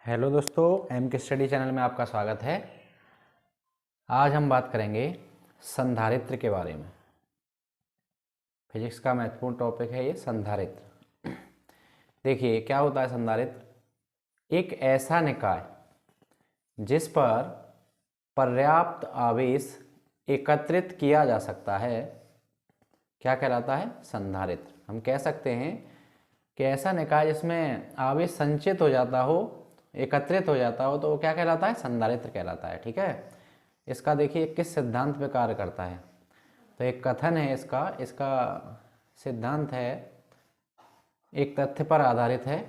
Hello दोस्तों, M के study channel में आपका स्वागत है। आज हम बात करेंगे संधारित्र के बारे में। फिजिक्स का महत्वपूर्ण टॉपिक है ये संधारित्र। देखिए क्या होता है संधारित्र। एक ऐसा निकाय जिस पर पर्याप्त आवेश एकत्रित किया जा सकता है, क्या कहलाता है? संधारित्र। हम कह सकते हैं कि ऐसा निकाय जिसमें आवेश संचित हो जाता हो, एकत्रित हो जाता हो, तो वो क्या कहलाता है? संधारित्र कहलाता है। ठीक है। इसका देखिए किस सिद्धांत पे कार्य करता है। तो एक कथन है इसका सिद्धांत है, एक तथ्य पर आधारित है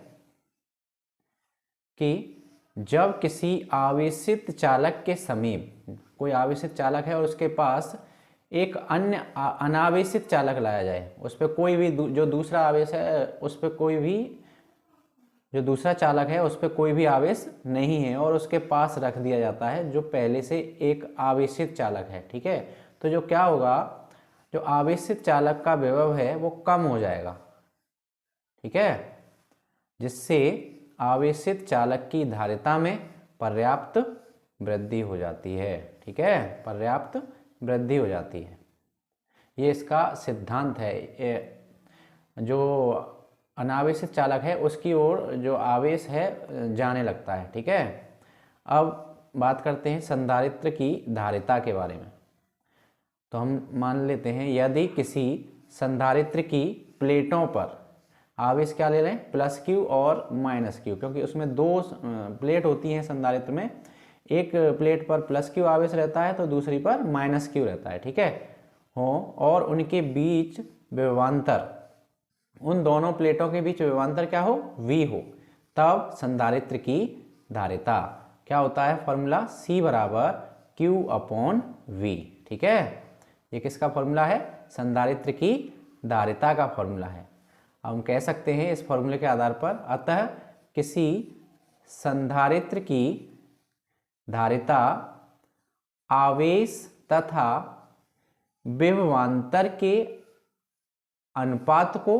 कि जब किसी आवेशित चालक के समीप, कोई आवेशित चालक है और उसके पास एक अन्य अनावेशित चालक लाया जाए, उस पर कोई भी जो दूसरा आवेश है, उस पर कोई भी जो दूसरा चालक है उस पर कोई भी आवेश नहीं है और उसके पास रख दिया जाता है जो पहले से एक आवेशित चालक है। ठीक है। तो जो क्या होगा, जो आवेशित चालक का विभव है वो कम हो जाएगा। ठीक है। जिससे आवेशित चालक की धारिता में पर्याप्त वृद्धि हो जाती है। ठीक है, पर्याप्त वृद्धि हो जाती है। ये इसका सिद्धांत है। जो अनावेशित चालक है उसकी ओर जो आवेश है जाने लगता है। ठीक है। अब बात करते हैं संधारित्र की धारिता के बारे में। तो हम मान लेते हैं यदि किसी संधारित्र की प्लेटों पर आवेश क्या ले रहे हैं? प्लस क्यू और माइनस क्यू, क्योंकि उसमें दो प्लेट होती हैं संधारित्र में। एक प्लेट पर प्लस क्यू आवेश रहता है तो दूसरी पर माइनस क्यू रहता है। ठीक है। हो और उनके बीच विभवांतर, उन दोनों प्लेटों के बीच विभवांतर क्या हो? V हो, तब संधारित्र की धारिता क्या होता है? फॉर्मूला C बराबर Q/V। ठीक है। ये किसका फॉर्मूला है? संधारित्र की धारिता का फॉर्मूला है। अब हम कह सकते हैं इस फॉर्मूले के आधार पर, अतः किसी संधारित्र की धारिता आवेश तथा विभवांतर के अनुपात को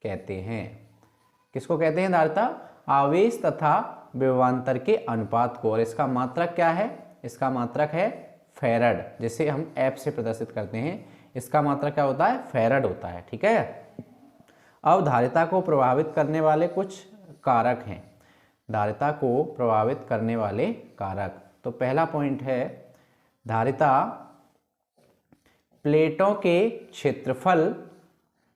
कहते हैं। किसको कहते हैं? धारिता आवेश तथा विभवांतर के अनुपात को। और इसका मात्रक क्या है? इसका मात्रक है फैराड, जिसे हम F से प्रदर्शित करते हैं। इसका मात्रक क्या होता है? फैराड होता है। ठीक है। अब धारिता को प्रभावित करने वाले कुछ कारक हैं। धारिता को प्रभावित करने वाले कारक, तो पहला पॉइंट है धारिता प्लेटों के क्षेत्रफल,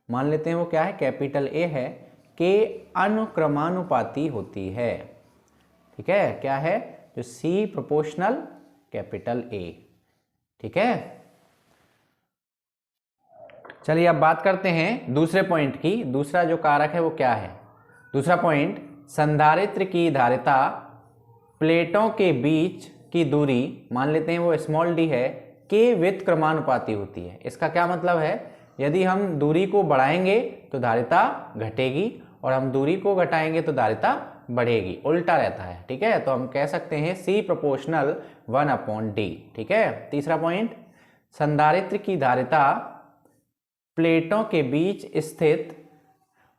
मान लेते हैं वो क्या है? कैपिटल A है, के अनुक्रमानुपाती होती है। ठीक है। क्या है? जो C प्रोपोर्शनल कैपिटल A। ठीक है। चलिए अब बात करते हैं दूसरे पॉइंट की। दूसरा जो कारक है वो क्या है? दूसरा पॉइंट, संधारित्र की धारिता प्लेटों के बीच की दूरी, मान लेते हैं वो स्मॉल d है, के व्युत्क्रमानुपाती होती है। इसका क्या मतलब है? यदि हम दूरी को बढ़ाएंगे तो धारिता घटेगी और हम दूरी को घटाएंगे तो धारिता बढ़ेगी, उल्टा रहता है। ठीक है। तो हम कह सकते हैं C प्रोपोर्शनल 1/D। ठीक है। तीसरा पॉइंट, संधारित्र की धारिता प्लेटों के बीच स्थित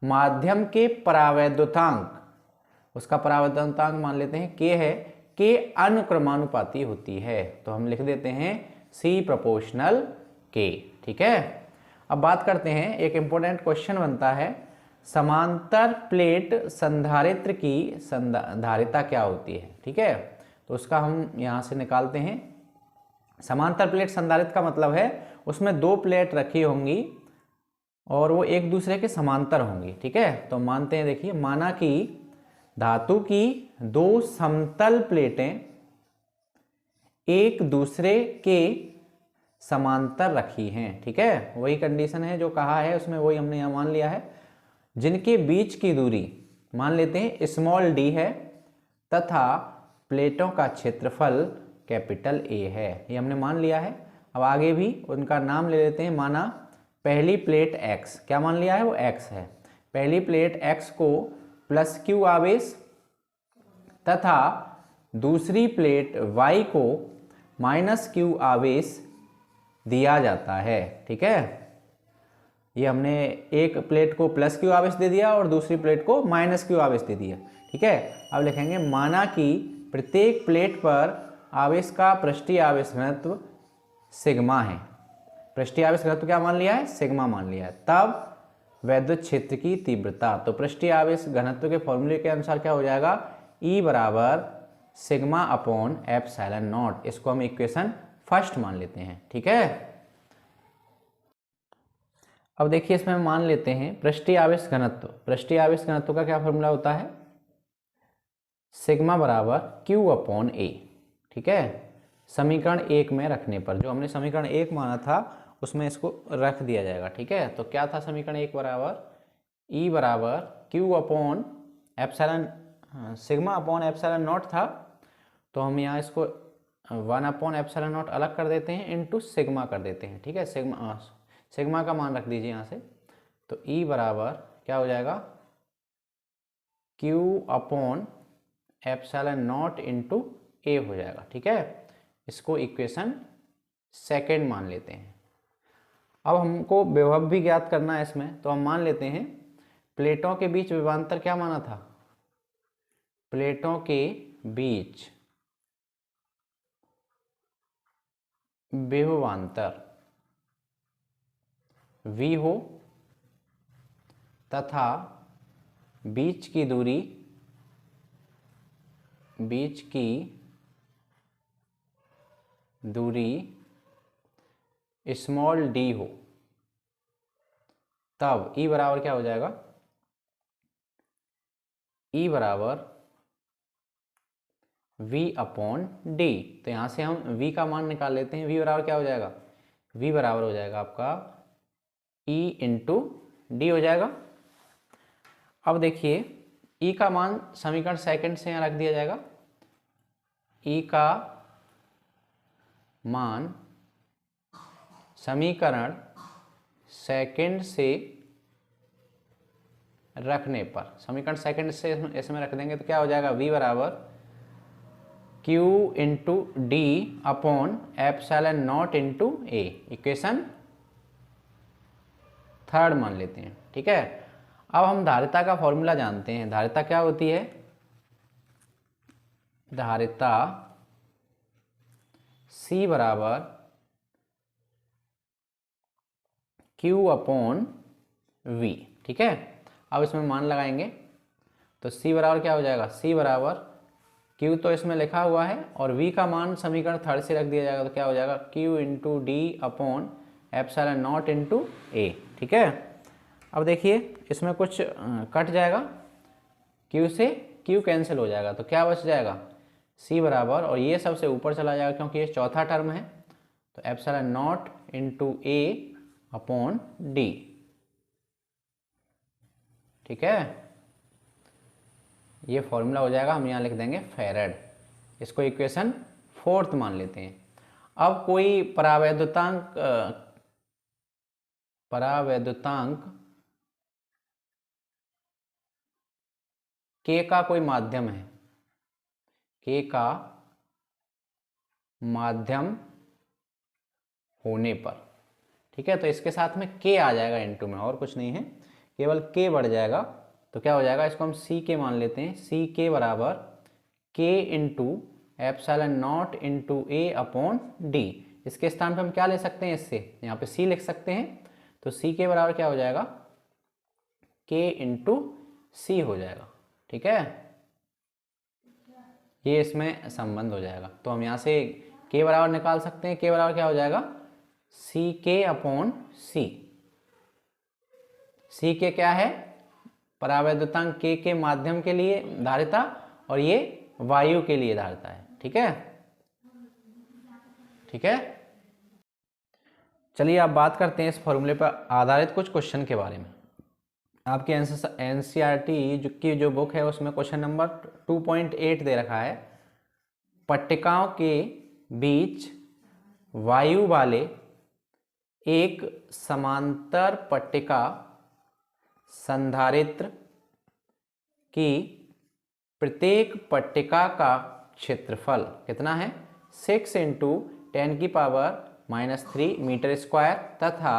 माध्यम के परावैद्युतांक, उसका परावैद्युतांक मान लेते हैं K है, के अनुक्रमानुपाती होती है। तो हम लिख देते हैं C प्रोपोर्शनल K। ठीक है। अब बात करते हैं, एक इंपॉर्टेंट क्वेश्चन बनता है, समांतर प्लेट संधारित्र की धारिता क्या होती है? ठीक है। तो उसका हम यहाँ से निकालते हैं। समांतर प्लेट संधारित्र का मतलब है उसमें दो प्लेट रखी होंगी और वो एक दूसरे के समांतर होंगी। ठीक है। तो मानते हैं, देखिए माना कि धातु की दो समतल प्लेटें एक दूसरे के समांतर रखी हैं। ठीक है। वही कंडीशन है जो कहा है उसमें, वही हमने यहाँ मान लिया है। जिनके बीच की दूरी मान लेते हैं स्मॉल d है तथा प्लेटों का क्षेत्रफल कैपिटल A है, ये हमने मान लिया है। अब आगे भी उनका नाम ले लेते हैं। माना पहली प्लेट x, क्या मान लिया है? वो x है। पहली प्लेट x को प्लस q आवेश तथा दूसरी प्लेट y को माइनस q आवेश दिया जाता है। ठीक है। ये हमने एक प्लेट को प्लस क्यू आवेश दे दिया और दूसरी प्लेट को माइनस क्यू आवेश दे दिया। ठीक है। अब लिखेंगे माना कि प्रत्येक प्लेट पर आवेश का पृष्ठीय आवेश घनत्व सिग्मा है। पृष्ठीय आवेश घनत्व क्या मान लिया है? सिग्मा मान लिया है। तब वैद्युत क्षेत्र की तीव्रता, तो पृष्ठीय आवेश घनत्व के फॉर्मूले के अनुसार क्या हो जाएगा? E बराबर सिग्मा अपॉन एप्सिलॉन नॉट। इसको हम इक्वेशन फर्स्ट मान लेते हैं, ठीक है। अब देखिए इसमें हम मान लेते हैं पृष्ठीय आवेश घनत्व। पृष्ठीय आवेश घनत्व का क्या फॉर्मूला होता है? सिग्मा बराबर Q अपॉन A, ठीक है। समीकरण 1 में रखने पर, जो हमने समीकरण 1 माना था उसमें इसको रख दिया जाएगा, ठीक है। तो क्या था समीकरण 1 बराबर? E बराबर Q upon epsilon, sigma upon epsilon not था। तो हम यहाँ इसको 1 अपॉन एप्सिलॉन नॉट अलग कर देते हैं, इनटू सिग्मा कर देते हैं, ठीक है। सिग्मा का मान रख दीजिए यहाँ से। तो E बराबर क्या हो जाएगा? Q upon epsilon not into A हो जाएगा, ठीक है। इसको इक्वेशन सेकेंड मान लेते हैं। अब हमको विभव भी ज्ञात करना है इसमें, तो हम मान लेते हैं प्लेटों के बीच विभवांतर क्या माना था? प्लेटों के बीच विभवांतर V हो तथा बीच की दूरी स्मॉल d हो, तब E बराबर क्या हो जाएगा? E बराबर V अपॉन डी। तो यहाँ से हम V का मान निकाल लेते हैं। V बराबर क्या हो जाएगा? V बराबर हो जाएगा आपका E इंटू डी हो जाएगा। अब देखिए E का मान समीकरण सेकंड से यहाँ रख दिया जाएगा। E का मान समीकरण सेकंड से रखने पर, समीकरण सेकंड से इसमें रख देंगे तो क्या हो जाएगा? V बराबर Q into D upon epsilon not into A। Equation third मान लेते हैं, ठीक है। अब हम धारिता का फॉर्मूला जानते हैं। धारिता क्या होती है? धारिता C बराबर Q अपॉन V, ठीक है। अब इसमें मान लगाएंगे तो C बराबर क्या हो जाएगा? C बराबर Q तो इसमें लिखा हुआ है और V का मान समीकरण थर्ड से रख दिया जाएगा, तो क्या हो जाएगा? Q into D upon epsilon not into A, ठीक है। अब देखिए इसमें कुछ कट जाएगा, Q से Q कैंसिल हो जाएगा, तो क्या बच जाएगा? C बराबर, और ये सबसे ऊपर चला जाएगा क्योंकि ये चौथा टर्म है, तो epsilon not into A upon D, ठीक है। ये फॉर्मूला हो जाएगा, हम यहाँ लिख देंगे फैराड। इसको इक्वेशन फोर्थ मान लेते हैं। अब कोई परावैद्युतांक K का कोई माध्यम है, K का माध्यम होने पर, ठीक है। तो इसके साथ में K आ जाएगा इनटू में, और कुछ नहीं है, केवल K बढ़ जाएगा। तो क्या हो जाएगा? इसको हम CK मान लेते हैं। CK बराबर K into epsilon not into A upon D. इसके स्थान पे हम क्या ले सकते हैं? इससे यहाँ पे C लिख सकते हैं। तो CK बराबर क्या हो जाएगा? K इंटू C हो जाएगा, ठीक है। ये इसमें संबंध हो जाएगा। तो हम यहाँ से K बराबर निकाल सकते हैं। K बराबर क्या हो जाएगा? CK upon C। CK क्या है? परावैद्युतांक K के माध्यम के लिए धारिता, और ये वायु के लिए धारिता है, ठीक है। ठीक है, चलिए आप बात करते हैं इस फॉर्मूले पर आधारित कुछ क्वेश्चन के बारे में। आपकी एनसीईआरटी की जो बुक है उसमें क्वेश्चन नंबर 2.8 दे रखा है। पट्टिकाओं के बीच वायु वाले एक समांतर पट्टिका संधारित्र की प्रत्येक पट्टिका का क्षेत्रफल कितना है? 6 × 10⁻³ मीटर स्क्वायर तथा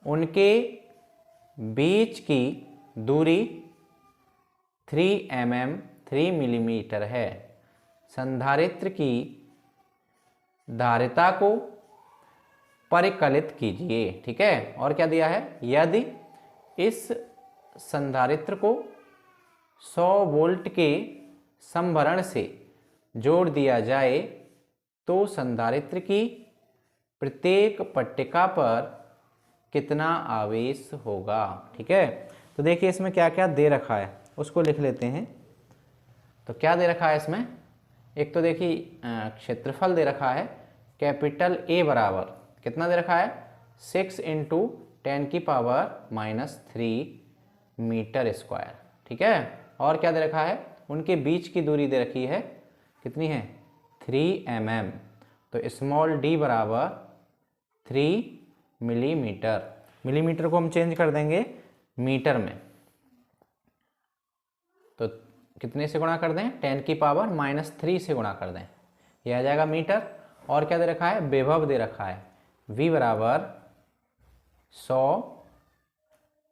उनके बीच की दूरी 3 mm 3 मिलीमीटर है। संधारित्र की धारिता को परिकलित कीजिए। ठीक है, और क्या दिया है, यदि इस संधारित्र को 100 वोल्ट के संभरण से जोड़ दिया जाए तो संधारित्र की प्रत्येक पट्टिका पर कितना आवेश होगा। ठीक है, तो देखिए इसमें क्या क्या दे रखा है उसको लिख लेते हैं। तो क्या दे रखा है इसमें, एक तो देखिए क्षेत्रफल दे रखा है, कैपिटल ए बराबर कितना दे रखा है, 6 × 10⁻³ मीटर स्क्वायर। ठीक है, और क्या दे रखा है, उनके बीच की दूरी दे रखी है, कितनी है, 3 mm। तो स्मॉल d बराबर 3 मिलीमीटर। मिलीमीटर को हम चेंज कर देंगे मीटर में, तो कितने से गुणा कर दें, 10⁻³ से गुणा कर दें, यह आ जाएगा मीटर। और क्या दे रखा है, विभव दे रखा है, V बराबर 100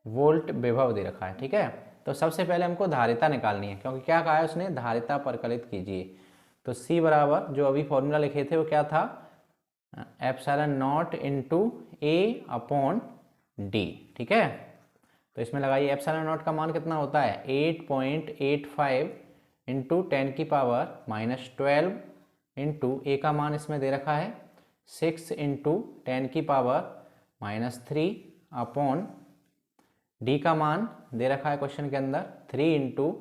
वोल्ट विभव दे रखा है। ठीक है, तो सबसे पहले हमको धारिता निकालनी है, क्योंकि क्या कहा है उसने, धारिता परिकलित कीजिए। तो C बराबर जो अभी फॉर्मूला लिखे थे वो क्या था, ε0 × A/d। ठीक है, तो इसमें लगाइए ε0 का मान कितना होता है, 8.85 × 10⁻⁻12 इंटू A का मान इसमें दे रखा है 6 × 10⁻³ D का मान दे रखा है क्वेश्चन के अंदर 3 ×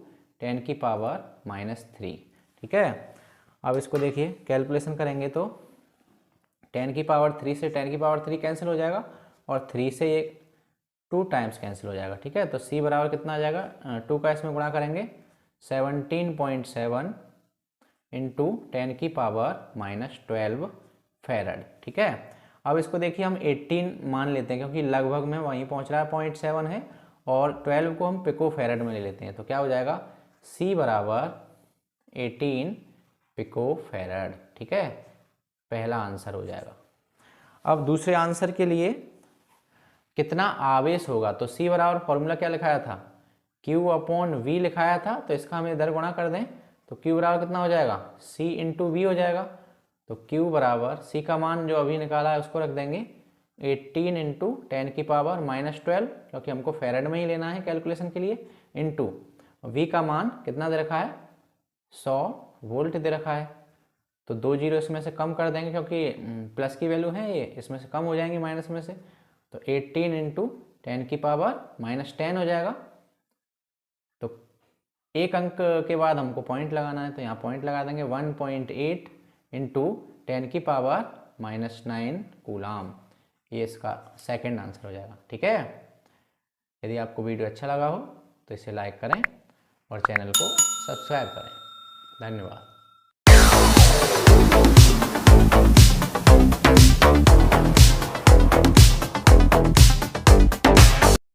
10⁻³ ठीक है। अब इसको देखिए कैलकुलेशन करेंगे तो 10⁻³ से 10⁻³ कैंसिल हो जाएगा और 3 से ये 2 टाइम्स कैंसिल हो जाएगा। ठीक है, तो C बराबर कितना आ जाएगा, 2 का इसमें गुणा करेंगे 17.7 × 10⁻12 फैरड। ठीक है, अब इसको देखिए हम 18 मान लेते हैं क्योंकि लगभग में वहीं पहुंच रहा है, 0.7 है, और 12 को हम पिको फैरड में ले लेते हैं, तो क्या हो जाएगा C बराबर 18 पिको फैरड। ठीक है, पहला आंसर हो जाएगा। अब दूसरे आंसर के लिए कितना आवेश होगा, तो C बराबर फॉर्मूला क्या लिखाया था, Q/V लिखाया था, तो इसका हम इधर गुणा कर दें तो Q बराबर कितना हो जाएगा, C × V हो जाएगा। तो Q बराबर C का मान जो अभी निकाला है उसको रख देंगे 18 × 10⁻12 क्योंकि हमको फैरड में ही लेना है कैलकुलेशन के लिए, इंटू V का मान कितना दे रखा है 100 वोल्ट दे रखा है। तो 2 जीरो इसमें से कम कर देंगे क्योंकि प्लस की वैल्यू है, ये इसमें से कम हो जाएंगी माइनस में से, तो 18 × 10⁻−10 हो जाएगा। तो एक अंक के बाद हमको पॉइंट लगाना है, तो यहाँ पॉइंट लगा देंगे 1.8 × 10⁻−9 कूलाम, ये इसका सेकंड आंसर हो जाएगा। ठीक है, यदि आपको वीडियो अच्छा लगा हो तो इसे लाइक करें और चैनल को सब्सक्राइब करें। धन्यवाद।